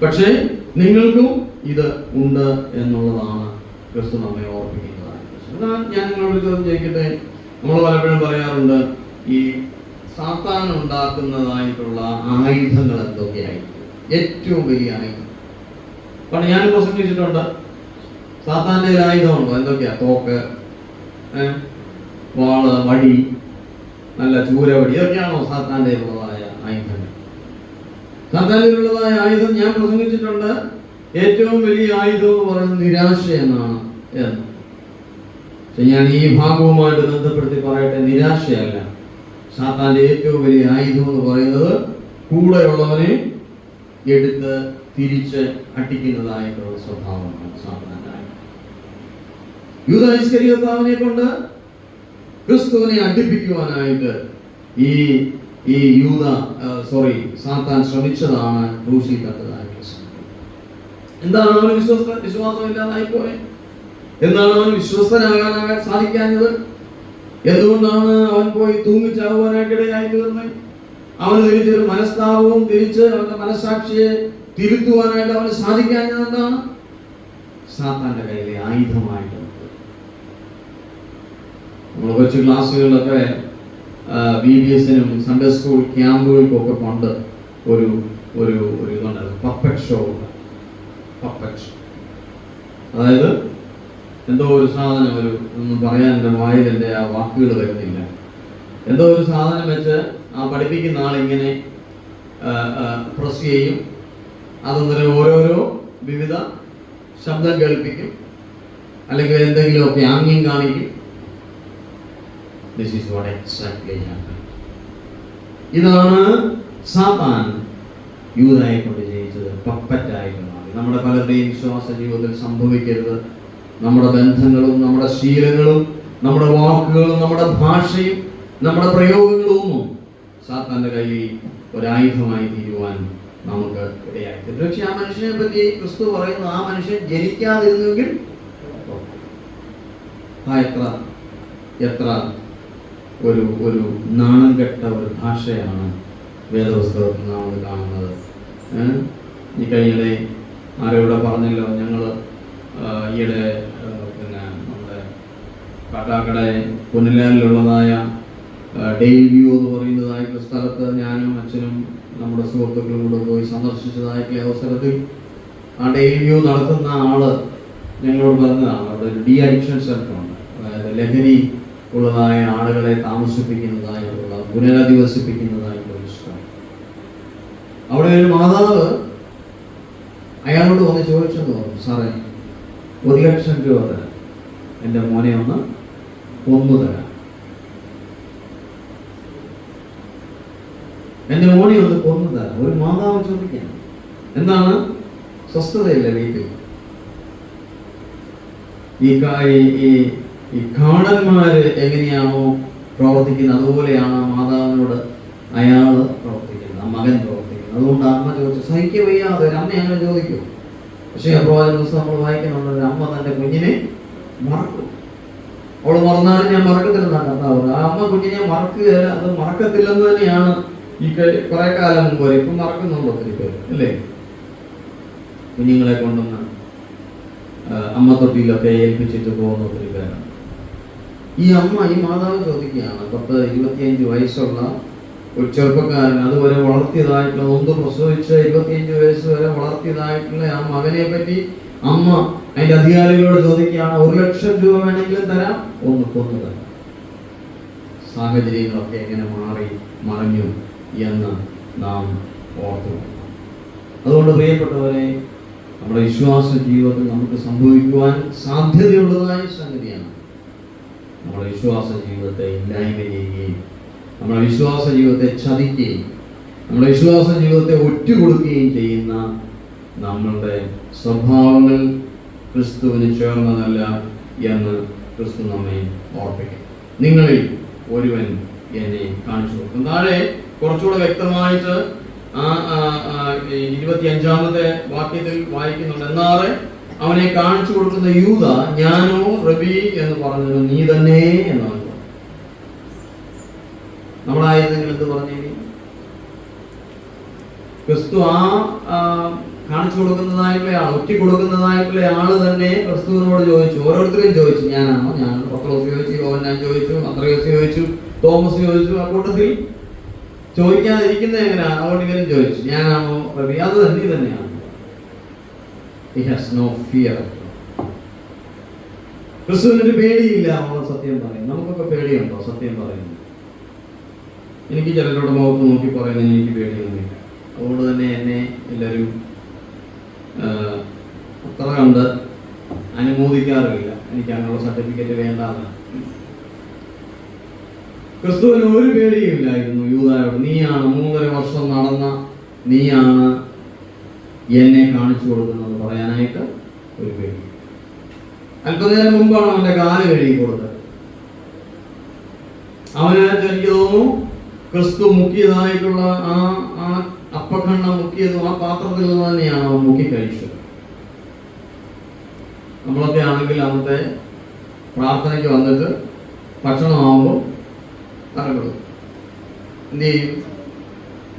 പക്ഷേ നിങ്ങൾക്കും ഇത് ഉണ്ട് എന്നുള്ളതാണ് ക്രിസ്തു നമ്മെ ഓർപ്പിക്കുന്നതായിട്ട്. എന്നാൽ ഞാൻ നിങ്ങളോട് ചോദ്യം ചോദിക്കട്ടെ, നമ്മൾ പലപ്പോഴും പറയാറുണ്ട്, ഈ സാത്താൻ ഉണ്ടാക്കുന്നതായിട്ടുള്ള ആയുധങ്ങൾ എന്തൊക്കെയായിരിക്കും? ഏറ്റവും വലിയ ആയുധം പണ്ട് ഞാൻ പ്രസംഗിച്ചിട്ടുണ്ട്. സാത്താന്റെ ഒരു ആയുധമുണ്ടോ? എന്തൊക്കെയാ? തോക്ക്, വാള്, വടി, നല്ല ചൂരവടി, ഇതൊക്കെയാണോ സാത്താന്റെ ഉള്ളതായ ആയുധങ്ങൾ? സാത്താന്റെ ഉള്ളതായ ആയുധം ഞാൻ പ്രസംഗിച്ചിട്ടുണ്ട്. ഏറ്റവും വലിയ ആയുധം എന്ന് പറയുന്നത് നിരാശ എന്നാണ്. ഞാൻ ഈ ഭാഗവുമായിട്ട് ബന്ധപ്പെടുത്തി പറയട്ടെ, നിരാശയല്ല. സാത്താന്റെ ഏറ്റവും വലിയ ആയുധം എന്ന് പറയുന്നത് കൂടെയുള്ളവനെ എടുത്ത് തിരിച്ച് അടിക്കുന്നതായിട്ടുള്ള സ്വഭാവമാണ് സാത്താന്റെ ആയുധം. യൂദാ ഇസ്കരിയോത്താവിനെ കൊണ്ട് ക്രിസ്തുവിനെ അടിപ്പിക്കുവാനായിട്ട് ഈ ഈ സാത്താൻ ശ്രമിച്ചതാണ് ക്രൂശിൽ തട്ടതായിട്ടുള്ള സംഭവം. എന്താണ് അവന് വിശ്വാസമില്ലാതായി പോയത്? എന്താണ് അവന് വിശ്വസ്തനാകാൻ സാധിക്കാഞ്ഞത്? എന്തുകൊണ്ടാണ് അവൻ പോയി തൂങ്ങിച്ചാവുവാനായിട്ട് ഇടയായി തീർന്നത്? അവന് തിരിച്ചൊരു മനസ്താപവും തിരിച്ച് അവന്റെ മനസ്സാക്ഷിയെ തിരുത്തുവാനായിട്ട് അവന് സാധിക്കാഞ്ഞത് എന്താണ്? സാത്താന്റെ കയ്യിലെ ആയുധമായിട്ട് നമ്മൾ കൊച്ചു ക്ലാസ്സുകളിലൊക്കെ VBSനും സൺഡേ സ്കൂൾ ക്യാമ്പുകൾക്കൊക്കെ പണ്ട് ഒരു ഒരു ഒരു ഇതുണ്ടായിരുന്നു, പപ്പറ്റ് ഷോ. അതായത് എന്തോ ഒരു സാധനം, ഒന്നും പറയാൻ എൻ്റെ വായിൽ എൻ്റെ ആ വാക്കുകൾ വരുന്നില്ല, എന്തോ ഒരു സാധനം വെച്ച് ആ പഠിപ്പിക്കുന്ന ആളിങ്ങനെ പ്രസ് ചെയ്യും, അതൊന്നൊരു ഓരോരോ വിവിധ ശബ്ദം കേൾപ്പിക്കും, അല്ലെങ്കിൽ എന്തെങ്കിലുമൊക്കെ ആംഗ്യം കാണിക്കും. This is what exactly happened. ഇതാണ് സാത്താൻ യൂദായെ കൊണ്ട് ജയിച്ചത്, പപ്പറ്റായിട്ട് മാറി. നമ്മുടെ പലരുടെയും വിശ്വാസ ജീവിതത്തിൽ സംഭവിക്കരുത്. നമ്മുടെ ബന്ധങ്ങളും നമ്മുടെ ശീലങ്ങളും നമ്മുടെ വാക്കുകളും നമ്മുടെ ഭാഷയും നമ്മുടെ പ്രയോഗങ്ങളും സാത്താന്റെ കയ്യിൽ ഒരായുധമായി തീരുവാൻ നമുക്ക് ഇടയായി. പക്ഷെ ആ മനുഷ്യനെ പറ്റി ക്രിസ്തു പറയുന്നു, ആ മനുഷ്യൻ ജനിക്കാതിരുന്നെങ്കിൽ എത്ര ഒരു ഒരു നാണം കെട്ട ഒരു ഭാഷയാണ് വേദപുസ്തകത്തിൽ നാം കാണുന്നത്. ഈ കഴിഞ്ഞിടെ ആരോടെ പറഞ്ഞല്ലോ, ഞങ്ങൾ ഈയിടെ നമ്മുടെ കാട്ടാക്കട പുനലാലിലുള്ളതായ ഡെയിൽ വ്യൂ എന്ന് പറയുന്നതായിട്ടുള്ള സ്ഥലത്ത് ഞാനും അച്ഛനും നമ്മുടെ സുഹൃത്തുക്കളും കൂടെ പോയി സന്ദർശിച്ചതായിട്ടുള്ള അവസരത്തിൽ ആ ഡെയിൽ വ്യൂ നടത്തുന്ന ആള് ഞങ്ങളോട് പറഞ്ഞതാണ്, അവിടെ ഒരു ഡി അഡിക്ഷൻ സെൻ്ററുണ്ട്. അതായത് ലഹരി ഉള്ളതായ ആളുകളെ താമസിപ്പിക്കുന്നതായിട്ടുള്ള, പുനരധിവസിപ്പിക്കുന്നതായിട്ടുള്ള ഒരു സ്ഥലം. അവിടെ ഒരു മാതാവ് അയാളോട് വന്ന് ചോദിച്ചെന്ന് പറഞ്ഞു, സാറേ 1,00,000 രൂപ തരാം, എൻ്റെ മോനെ ഒന്ന് കൊന്നു തരാം, എൻ്റെ മോനെ ഒന്ന് കൊന്നു തരാം. ഒരു മാതാവ് ചോദിക്കാൻ എന്താണ്? സ്വസ്ഥതയില്ല വീട്ടിൽ. ഈ കാടന്മാര് എങ്ങനെയാണോ പ്രവർത്തിക്കുന്നത് അതുപോലെയാണ് മാതാവിനോട് അയാൾ പ്രവർത്തിക്കുന്നത്, ആ മകൻ പ്രവർത്തിക്കുന്നത്. അതുകൊണ്ട് അമ്മ ചോദിച്ചു, സഹിക്കുക വയ്യാതെ ഒരു അമ്മ അങ്ങനെ ചോദിക്കും. പക്ഷേ പ്രവാചക പുസ്തകം നമ്മൾ വായിക്കുന്നുണ്ട്, ഒരു അമ്മ തന്റെ കുഞ്ഞിനെ മറക്കും. അവൾ മറന്നാലും ഞാൻ മറക്കത്തില്ലെന്നാണ് കർത്താവ്. ആ അമ്മ കുഞ്ഞിനെ മറക്കുകയല്ല, അത് മറക്കത്തില്ലെന്ന് തന്നെയാണ് ഈ കുറെ കാലം മുമ്പ് വരെ. ഇപ്പം മറക്കുന്നുണ്ട് ഒത്തിരി പേര്, അല്ലേ? കുഞ്ഞുങ്ങളെ കൊണ്ടുവന്ന് അമ്മ തൊട്ടിയിലൊക്കെ ഏൽപ്പിച്ചിട്ട് പോകുന്ന ഒത്തിരി പേരാണ്. ഈ മാതാവ് ചോദിക്കുകയാണ്, 25 വയസ്സുള്ള ഒരു ചെറുപ്പക്കാരൻ, അതുവരെ വളർത്തിയതായിട്ടുള്ള, ഒന്ന് പ്രസവിച്ച് 25 വയസ്സ് വരെ വളർത്തിയതായിട്ടുള്ള ആ മകനെ പറ്റി അമ്മ അതിന്റെ അധികാരികളോട് ചോദിക്കുകയാണ്, 1,00,000 രൂപ വേണമെങ്കിലും തരാം, ഒന്ന് കൊന്നു തരാം. സാഹചര്യങ്ങളൊക്കെ എങ്ങനെ മറഞ്ഞു എന്ന് നാം ഓർത്തു. അതുകൊണ്ട് പ്രിയപ്പെട്ടവരെ, നമ്മുടെ വിശ്വാസ ജീവിതത്തിൽ നമുക്ക് സംഭവിക്കുവാൻ സാധ്യതയുള്ളതായ സംഗതിയാണ് നമ്മുടെ വിശ്വാസ ജീവിതത്തെ ഇല്ലായ്മ ചെയ്യുകയും, നമ്മുടെ വിശ്വാസ ജീവിതത്തെ ചതിക്കുകയും, നമ്മുടെ വിശ്വാസ ജീവിതത്തെ ഒറ്റുകൊടുക്കുകയും ചെയ്യുന്ന നമ്മളുടെ സ്വഭാവങ്ങൾ ക്രിസ്തുവിന് ചേർന്നതല്ല എന്ന് ക്രിസ്തു നമ്മെ ഓർപ്പിക്കും. നിങ്ങളിൽ ഒരുവൻ എന്നെ കാണിച്ചു കൊടുക്കും. താഴെ കുറച്ചുകൂടെ വ്യക്തമായിട്ട് 25-ാമത്തെ വാക്യത്തിൽ വായിക്കുന്നുണ്ട്, എന്നാറെ അവനെ കാണിച്ചു കൊടുക്കുന്ന യൂദ, ഞാനോ റബി എന്ന് പറഞ്ഞത് നീ തന്നെ എന്നാണ്. നമ്മളായിരുന്നെങ്കിൽ എന്ത് പറഞ്ഞു? ക്രിസ്തു കാണിച്ചു കൊടുക്കുന്നതായിട്ടുള്ള ആൾ, ഒറ്റി കൊടുക്കുന്നതായിട്ടുള്ള ആള് തന്നെ ക്രിസ്തുവിനോട് ചോദിച്ചു, ഓരോരുത്തരെയും ചോദിച്ചു, ഞാനാണോ? പത്രോസ് ചോദിച്ചു, യോഹന്നാൻ ചോദിച്ചു, അന്ത്രയോസ് ചോദിച്ചു, തോമസ് ചോദിച്ചു. ആ കൂട്ടത്തിൽ ചോദിക്കാതിരിക്കുന്നത് എങ്ങനെയാണ്? അതുകൊണ്ട് ഇവരും ചോദിച്ചു, ഞാനാണോ റബി? അത് തന്നെ തന്നെയാണ്. He has no fear. ക്രിസ്തുവിനൊരു പേടിയില്ല. അവൾ സത്യം പറയും. നമുക്കൊക്കെ പേടിയുണ്ടോ സത്യം പറയുന്നത്? എനിക്ക് ചിലരുടെ മുഖത്ത് നോക്കി പറയുന്നതിന് എനിക്ക് പേടിയൊന്നുമില്ല. അതുകൊണ്ട് തന്നെ എന്നെ എല്ലാവരും അത്ര കണ്ട് അനുമോദിക്കാറില്ല. എനിക്ക് അങ്ങനെയുള്ള സർട്ടിഫിക്കറ്റ് വേണ്ടാന്ന്. ക്രിസ്തുവിന് ഒരു പേടിയുമില്ലായിരുന്നു യൂദായോട്. നീയാണ് 3.5 വർഷം നടന്ന, നീയാണ് എന്നെ കാണിച്ചു കൊടുക്കുന്നത് പറയാനായിട്ട് ഒരു പേടി. അല്പനേരം മുമ്പാണ് അവന്റെ കാല് കഴുകി കൊടുത്തത്. അവന് എനിക്ക് തോന്നുന്നു ക്രിസ്തു മുക്കിയതായിട്ടുള്ള ആ ആ അപ്പക്കണ്ണം മുക്കിയതും ആ പാത്രത്തിൽ നിന്ന് തന്നെയാണ് അവൻ മുക്കി കഴിച്ചത്. നമ്മളൊക്കെ ആണെങ്കിൽ അന്നത്തെ പ്രാർത്ഥനയ്ക്ക് വന്നിട്ട് ഭക്ഷണമാകുമ്പോൾ തലപ്പെടും. എന്ത് ചെയ്യും?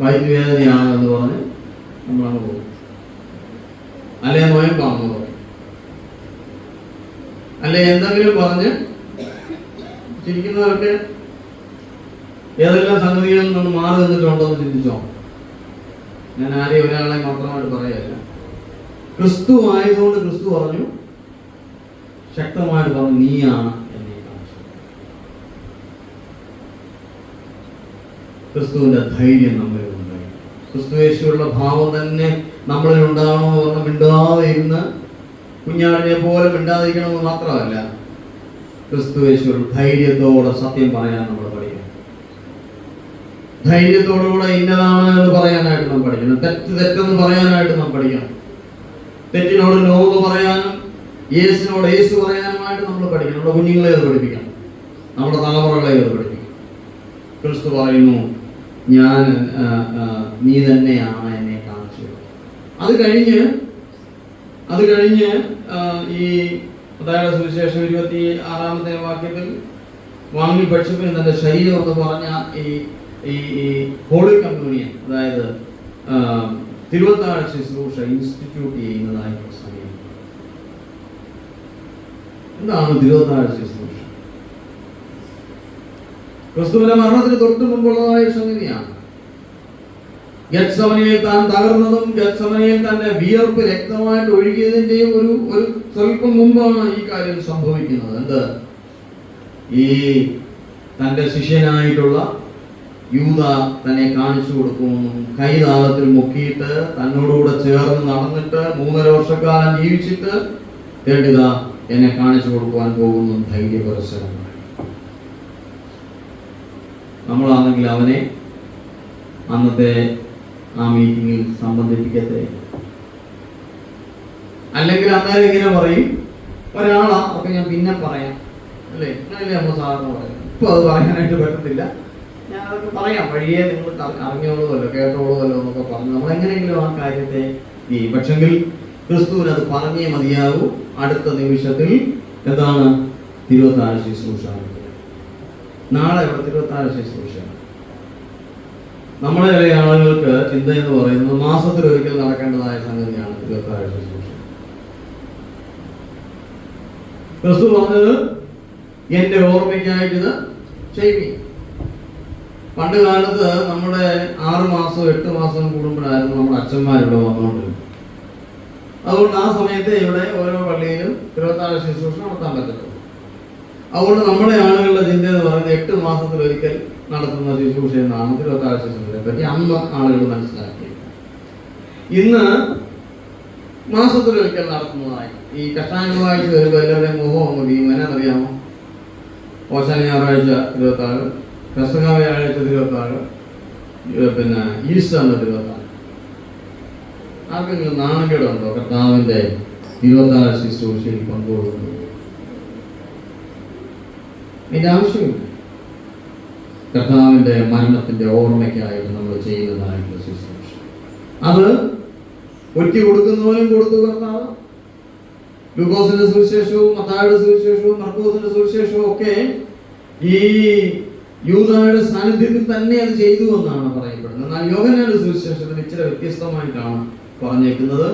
വൈദ്യുവേദനയാണ് എന്ന് പറഞ്ഞ് നമ്മളങ്ങ് പോകും. അല്ലെ നോയമ്പാണെന്ന് പറയും, അല്ലെ എന്തെങ്കിലും പറഞ്ഞ് ചിരിക്കുന്നവരൊക്കെ ഏതെല്ലാം സംഗതികളിൽ നിന്ന് മാറി നിന്നിട്ടുണ്ടോ എന്ന് ചിന്തിച്ചോ. ഞാൻ ആരെയും ഒരാളെ മാത്രമായിട്ട് പറയല്ല. ക്രിസ്തു ആയതുകൊണ്ട് ക്രിസ്തു പറഞ്ഞു, ശക്തമായിട്ട് പറഞ്ഞു, നീയാണ് എന്നെ കാണിച്ചത്. ക്രിസ്തുവിന്റെ ധൈര്യം നമ്മളിൽ ഉണ്ടായി. ക്രിസ്തുവേശുള്ള ഭാവം തന്നെ നമ്മളിൽ ഉണ്ടാവണമെന്ന് പറഞ്ഞ് മിണ്ടാതെ ഇരുന്ന് കുഞ്ഞാടിനെ പോലെ മിണ്ടാതിരിക്കണമെന്ന് മാത്രമല്ല, ക്രിസ്തുവേശുള്ള ധൈര്യത്തോടെ സത്യം പറയാൻ നമ്മൾ പഠിക്കണം. ധൈര്യത്തോടുകൂടെ ഇന്നതാണ് എന്ന് പറയാനായിട്ട് നാം പഠിക്കണം. തെറ്റെന്ന് പറയാനായിട്ട് നാം പഠിക്കണം. തെറ്റിനോട് നോ എന്ന് പറയാനും യേശുവിനോട് യേശു പറയാനുമായിട്ട് നമ്മൾ പഠിക്കണം. നമ്മുടെ കുഞ്ഞുങ്ങളെ അത് പഠിപ്പിക്കണം, നമ്മുടെ തലമുറകളെ അത് പഠിപ്പിക്കണം. ക്രിസ്തു പറയുന്നു, നീ തന്നെയാണ് എന്നെ കാണിച്ചത്. അത് കഴിഞ്ഞ് ഈ മത്തായിയുടെ സുവിശേഷം 26-ാമത്തെ വാക്യത്തിൽ വാങ്ങി ഭക്ഷിപ്പിന് തന്റെ ശരീരം എന്ന് പറഞ്ഞ ഈ ഹോളി കമ്മ്യൂണിയൻ, അതായത് തിരുവത്താഴ ശുശ്രൂഷ ഇൻസ്റ്റിറ്റ്യൂട്ട് ചെയ്യുന്നതായിട്ടുള്ള സമയം. എന്താണ് തിരുവത്താഴ ശുശ്രൂഷ? ക്രിസ്തുവിന്റെ മരണത്തിന് തൊട്ട് മുമ്പുള്ളതായ സംഗതിയാണ്. ഗെത്സമനിയിൽ താൻ തകർന്നതും ഗെത്സമനിയിൽ തന്റെ വിയർപ്പ് രക്തമായിട്ട് ഒഴുകിയതിന്റെയും ഒരു സ്വല്പം മുമ്പാണ് ഈ കാര്യം സംഭവിക്കുന്നത്. എന്ത്? ഈ തന്റെ ശിഷ്യനായിട്ടുള്ള യൂദ തന്നെ കാണിച്ചു കൊടുക്കുമെന്നും കൈതാളത്തിൽ മുക്കിയിട്ട് തന്നോടുകൂടെ ചേർന്ന് നടന്നിട്ട് 3.5 വർഷക്കാലം ജീവിച്ചിട്ട് കേട്ടിതാ എന്നെ കാണിച്ചു കൊടുക്കുവാൻ പോകുന്നു ധൈര്യപരസ്പരമായി. നമ്മളാണെങ്കിൽ അവനെ അന്നത്തെ ആ മീറ്റിങ്ങിൽ സംബന്ധിപ്പിക്കത്തെ. അല്ലെങ്കിൽ അന്നേരം ഇങ്ങനെ പറയും, ഒരാളാ ഒക്കെ ഞാൻ പിന്നെ പറയാം, അല്ലേ? അങ്ങനെയല്ലേ നമ്മൾ സാധാരണ പറയാം. ഇപ്പൊ അത് പറയാനായിട്ട് പറ്റത്തില്ല, ഞാൻ അതൊക്കെ പറയാം, വഴിയെ നിങ്ങൾ അറിഞ്ഞോളൂല്ലോ കേട്ടോളൂല്ലോ എന്നൊക്കെ പറഞ്ഞു നമ്മളെങ്ങനെയെങ്കിലും ആ കാര്യത്തെ ചെയ്യും. പക്ഷെങ്കിൽ ക്രിസ്തുവിന് അത് പറഞ്ഞേ മതിയാകൂ. അടുത്ത നിമിഷത്തിൽ എന്താണ്? തിരുവത്താഴ ശുശ്രൂഷ. നാളെ ഇവിടെ തിരുവത്താഴ ശുശ്രൂഷയാണ്. നമ്മുടെ ചില ആളുകൾക്ക് ചിന്ത എന്ന് പറയുന്നത് മാസത്തിലൊരിക്കൽ നടക്കേണ്ടതായ സംഗതിയാണ് തിരുവത്താഴ ശുശ്രൂഷ. ക്രിസ്തു പറഞ്ഞത് എന്റെ ഓർമ്മയ്ക്കായിട്ടിത് ചെയ്യുക. പണ്ട് കാലത്ത് നമ്മുടെ 6 മാസം 8 മാസം കൂടുമ്പോഴായിരുന്നു നമ്മുടെ അച്ഛന്മാരിവിടെ വന്നുകൊണ്ടിരുന്നത്. അതുകൊണ്ട് ആ സമയത്ത് ഇവിടെ ഓരോ പള്ളിയിലും തിരുവത്താഴ ശുശ്രൂഷ നടത്താൻ പറ്റത്തുള്ളൂ. അതുകൊണ്ട് നമ്മുടെ ആളുകളുടെ ചിന്ത എന്ന് പറയുന്നത് 8 മാസത്തിലൊരിക്കൽ നടത്തുന്ന ശുശ്രൂഷ എന്നാണ് തിരുവത്താഴ ശുശ്രൂഷയെ പറ്റി അന്ന് ആളുകൾ മനസ്സിലാക്കിയത്. ഇന്ന് മാസത്തിലൊരിക്കൽ നടത്തുന്നതായി ഈ കഷ്ടാനുവാഴ്ച വരുമ്പോൾ എല്ലാവരുടെയും മുഖം അങ്ങ് വീഴും. എന്നാണെന്നറിയാമോ? ഓശാന ഞായറാഴ്ച തിരുവത്താഴ്, പെസഹ വ്യാഴാഴ്ച തിരുവത്താഴ്, പിന്നെ ഈസ്റ്ററിന്റെ തിരുവത്താഴ്. ആർക്കെങ്കിലും നാണക്കേടുണ്ടോ കർത്താവിന്റെ തിരുവത്താഴ ശുശ്രൂഷയിൽ പങ്കുകൊള്ളുന്നത്? ഇതിന്റെ ആവശ്യമില്ല. കർത്താവിന്റെ മരണത്തിന്റെ ഓർമ്മയ്ക്കായിട്ട് നമ്മൾ ചെയ്യുന്നതായിട്ടുള്ള ശുശ്രൂഷ അത് ഒറ്റ കൊടുക്കുന്നവനും കൊടുത്തു കർത്താവ്. ലൂക്കോസിന്റെ സുവിശേഷവും മത്തായിയുടെ സുവിശേഷവും മർക്കോസിന്റെ സുവിശേഷവും ഒക്കെ ഈ യൂദായുടെ സാന്നിധ്യത്തിൽ തന്നെ അത് ചെയ്തു എന്നാണ് പറയപ്പെടുന്നത്. എന്നാൽ യോഹന്നാന്റെ സുവിശേഷത്തിൽ ഇച്ചിരി വ്യത്യസ്തമായിട്ടാണ് പറഞ്ഞേക്കുന്നത്.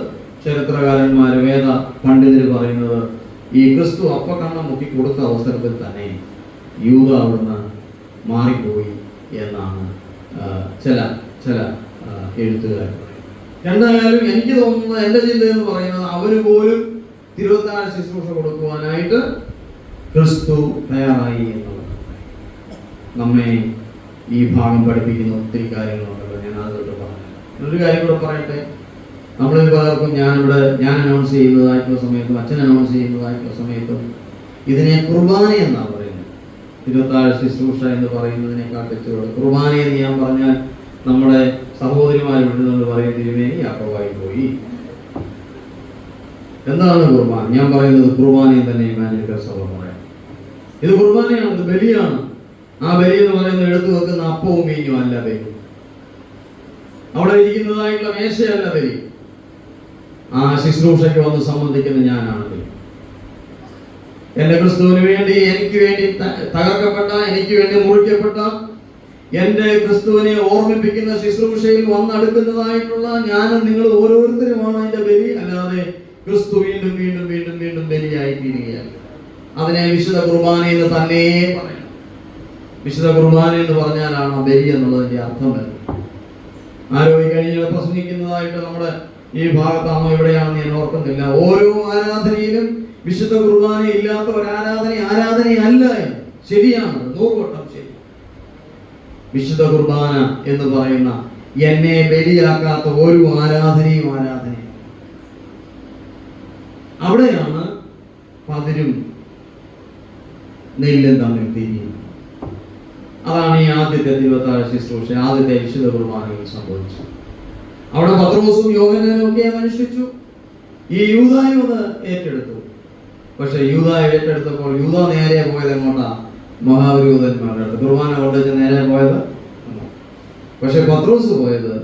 ചരിത്രകാരന്മാര് വേദ പണ്ഡിതര് പറയുന്നത് ഈ ക്രിസ്തു അപ്പക്കണ്ണം മുക്കി കൊടുത്ത അവസരത്തിൽ തന്നെ യൂദ അവിടുന്ന് മാറിപ്പോയി എന്നാണ് ചില എഴുത്തുകാർ പറയുന്നത്. എന്തായാലും എനിക്ക് തോന്നുന്നത്, എൻ്റെ ചിന്ത എന്ന് പറയുന്നത്, അവന് പോലും തിരുവത്താഴ ശുശ്രൂഷ കൊടുക്കുവാനായിട്ട് ക്രിസ്തു തയ്യാറായി എന്നുള്ളത് നമ്മെ ഈ ഭാഗം പഠിപ്പിക്കുന്ന ഒത്തിരി കാര്യങ്ങളുണ്ടല്ലോ. ഞാൻ അതൊട്ട് പറഞ്ഞു. ഒരു കാര്യം കൂടെ പറയട്ടെ. നമ്മളിൽ പലർക്കും ഞാൻ അനൗൺസ് ചെയ്യുന്നതായിട്ടുള്ള സമയത്തും അച്ഛൻ അനൗൺസ് ചെയ്യുന്നതായിട്ടുള്ള സമയത്തും ഇതിനെ കുർബാന എന്നാണ് പറയുന്നത്. തിരുവത്താഴ ശുശ്രൂഷ എന്ന് പറയുന്നതിനേക്കാൾ തെറ്റുള്ളത് കുർബാന എന്ന് ഞാൻ പറഞ്ഞാൽ നമ്മുടെ സഹോദരിമാർ വിടുന്നത് പറയും, തിരുമേനി യാക്കോബായി പോയി. എന്താണ് കുർബാന? ഞാൻ പറയുന്നത് കുർബാനയും തന്നെ ഇമാനുവേൽ സഭ പറയാം. ഇത് കുർബാനയാണ്, ഇത് ബലിയാണ്. ആ ബലി എന്ന് പറയുന്നത് എടുത്തു വെക്കുന്ന അപ്പവും മീനും അല്ല ബലി. അവിടെ ഇരിക്കുന്നതായിട്ടുള്ള മേശയല്ല ബലി. ആ ശുശ്രൂഷയ്ക്ക് വന്ന് സംബന്ധിക്കുന്ന ഞാനാണ് ബലി. എന്റെ ക്രിസ്തുവിന് വേണ്ടി, എനിക്ക് വേണ്ടി തകർക്കപ്പെട്ട, എനിക്ക് വേണ്ടി മുറിക്കപ്പെട്ട എന്റെ ക്രിസ്തുവിനെ ഓർമ്മിപ്പിക്കുന്ന ശുശ്രൂഷയിൽ വന്നെടുക്കുന്നതായിട്ടുള്ള ഞാനും നിങ്ങൾ ഓരോരുത്തരുമാണ് അതിന്റെ ബലി. അല്ലാതെ ക്രിസ്തു വീണ്ടും വീണ്ടും വീണ്ടും വീണ്ടും ബലിയായി തീരുകയല്ല. അതിനെ വിശുദ്ധ കുർബാന എന്ന് തന്നെ പറയണം. വിശുദ്ധ കുർബാന എന്ന് പറഞ്ഞാലാണ് ബലി എന്നുള്ളതിന്റെ അർത്ഥം വരുന്നത്. ആരോ ഈ കഴിഞ്ഞ പ്രസംഗിക്കുന്നതായിട്ട് നമ്മുടെ ഈ ഭാഗത്താണോ എവിടെയാണെന്ന് ഞാൻ ഓർക്കുന്നില്ല. ഓരോ ആരാധനയിലും വിശുദ്ധ കുർബാന ഇല്ലാത്ത ഒരു ആരാധനയല്ല. ശരിയാണ്, 100 വട്ടം ശരി. വിശുദ്ധ കുർബാന എന്ന് പറയുന്ന എന്നെ ബലിയാക്കാത്ത ഒരു ആരാധനയും അവിടെയാണ് പതിരും നെല്ലും തമ്മിൽ തിരിയുന്നത്. അതാണ് ഈ ആദ്യത്തെ ദൈവത്താഴ ശുശ്രൂഷ, ആദ്യത്തെ വിശുദ്ധ കുർബാനയിൽ സംഭവിച്ചത്. അവിടെ പത്രോസും യോഹന്നാനും ഒക്കെ അനുഷ്ഠിച്ചു. ഈ യൂദായും അത് ഏറ്റെടുത്തു. പക്ഷെ യൂദായ ഏറ്റെടുത്തപ്പോൾ യൂദ നേരെ പോയത് എങ്ങോട്ടാ? മഹാപുരോഹിതന്മാരുടെ അടുത്ത്. കുർബാന കൊണ്ടുവച്ച് നേരെ പോയത്. പക്ഷെ പത്രോസ് പോയത്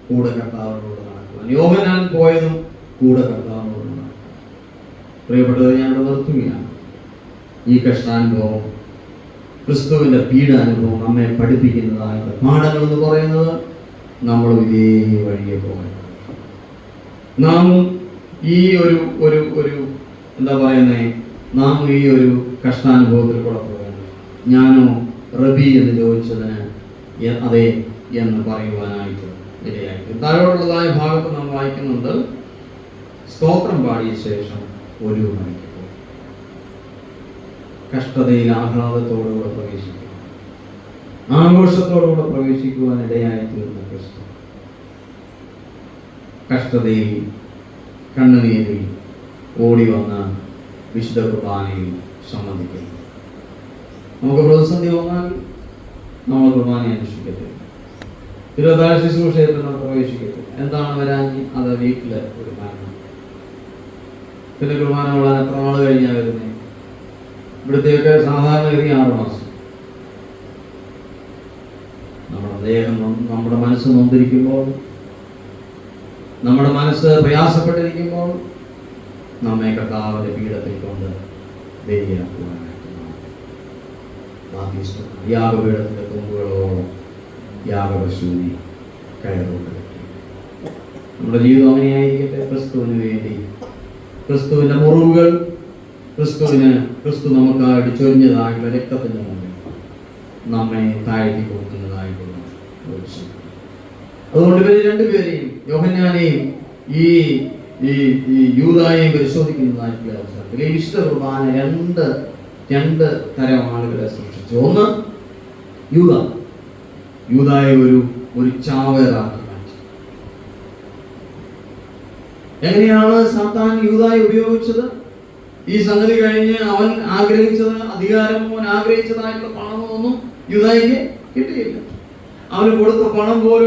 കൂടെ കർത്താവിനോട് നടക്കുവാൻ. യോഹന്നാൻ പോയതും കൂടെ കർത്താവിനോട് നടക്കുവാൻ. പ്രിയപ്പെട്ടത്, ഞാനിവിടെ നിർത്തുകയാണ്. ഈ കഷ്ടാനുഭവം, ക്രിസ്തുവിന്റെ പീഡാനുഭവം നമ്മെ പഠിപ്പിക്കുന്നതായ പാഠങ്ങൾ എന്ന് പറയുന്നത് നമ്മൾ ഇതേ വഴിയെ പോകണം. നാം ഈ ഒരു എന്താ പറയുന്നേ, നാം ഈ ഒരു കഷ്ടാനുഭവത്തിൽ കൂടെ പോകണം. ഞാനോ റബി എന്ന് ചോദിച്ചതിന് അതെ എന്ന് പറയുവാനായിട്ട് ഇടയായിട്ട് താഴോട്ടുള്ളതായ ഭാഗത്ത് നാം വായിക്കുന്നുണ്ട്. സ്തോത്രം പാടിയ ശേഷം ഒരു മണിക്ക് കഷ്ടതയിൽ ആഹ്ലാദത്തോടുകൂടെ പ്രവേശിക്കുക, ആഘോഷത്തോടുകൂടെ പ്രവേശിക്കുവാൻ ഇടയായി തീർന്ന ക്രിസ്തു കഷ്ടതയിൽ, കണ്ണുനീരിൽ ഓടി വന്ന വിശുദ്ധ കുർബാനയിൽ സംബന്ധിക്കുന്നു. നമുക്ക് പ്രതിസന്ധി വന്നാൽ നമ്മൾ കുർബാനയെ അനുഷ്ഠിക്കത്തില്ല, തിരുവത്താഴ ശുശ്രൂഷയിൽ നമ്മൾ പ്രവേശിക്കത്തില്ല. എന്താണ് വരാൻ? അത് വീട്ടിലെ ഒരു മരണം. പിന്നെ കുർബാന കൊള്ളാൻ എത്ര നാൾ കഴിഞ്ഞാൽ വരുന്നത്? ഇവിടുത്തെയൊക്കെ സാധാരണ ഗതി 6 മാസം. നമ്മുടെ ദേഹം, നമ്മുടെ മനസ്സ് നൊന്തിരിക്കുമ്പോൾ, നമ്മുടെ മനസ്സ് പ്രയാസപ്പെട്ടിരിക്കുമ്പോൾ നമ്മെ കർത്താവിന്റെ പീഠത്തിൽ കൊണ്ട് ബലിയാക്കുവാനായിട്ട് യാഗപീഠത്തിന്റെ കൊമ്പുകളോളം യാഗപശുവിനെ കയറുകൊണ്ട് നമ്മുടെ ജീവിതം അങ്ങനെയായിരിക്കട്ടെ. ക്രിസ്തുവിന് വേണ്ടി, ക്രിസ്തുവിന്റെ മുറിവുകൾ, ക്രിസ്തു നമുക്കായിട്ട് ചൊരിഞ്ഞതായിട്ടുള്ള രക്തത്തിന്റെ മുമ്പിൽ നമ്മെ താഴ്ത്തി കൊടുക്കുന്നതായിട്ടുള്ള ഒരു ശക്തി. അതുകൊണ്ട് ഇവർ രണ്ടുപേരെയും, യോഹന്നാനെയും ഈ യൂദായെയും പരിശോധിക്കുന്നതായിട്ടുള്ള അവസരത്തിൽ ഈ വിശുദ്ധ കുർബാന രണ്ട് തരം ആളുകളെ സൃഷ്ടിച്ചു. ഒന്ന്, യൂദായെ ഒരു ചാവേറാക്കി മാറ്റി. എങ്ങനെയാണ് സാത്താൻ യൂദായെ ഉപയോഗിച്ചത്? ഈ സംഗതി കഴിഞ്ഞ് അവൻ ആഗ്രഹിച്ചത് അധികാരമോ, അവൻ ആഗ്രഹിച്ചതായിട്ടുള്ള പണമോ ഒന്നും യൂദായിക്ക് കിട്ടിയില്ല. അവന് കൊടുത്ത പണം പോലും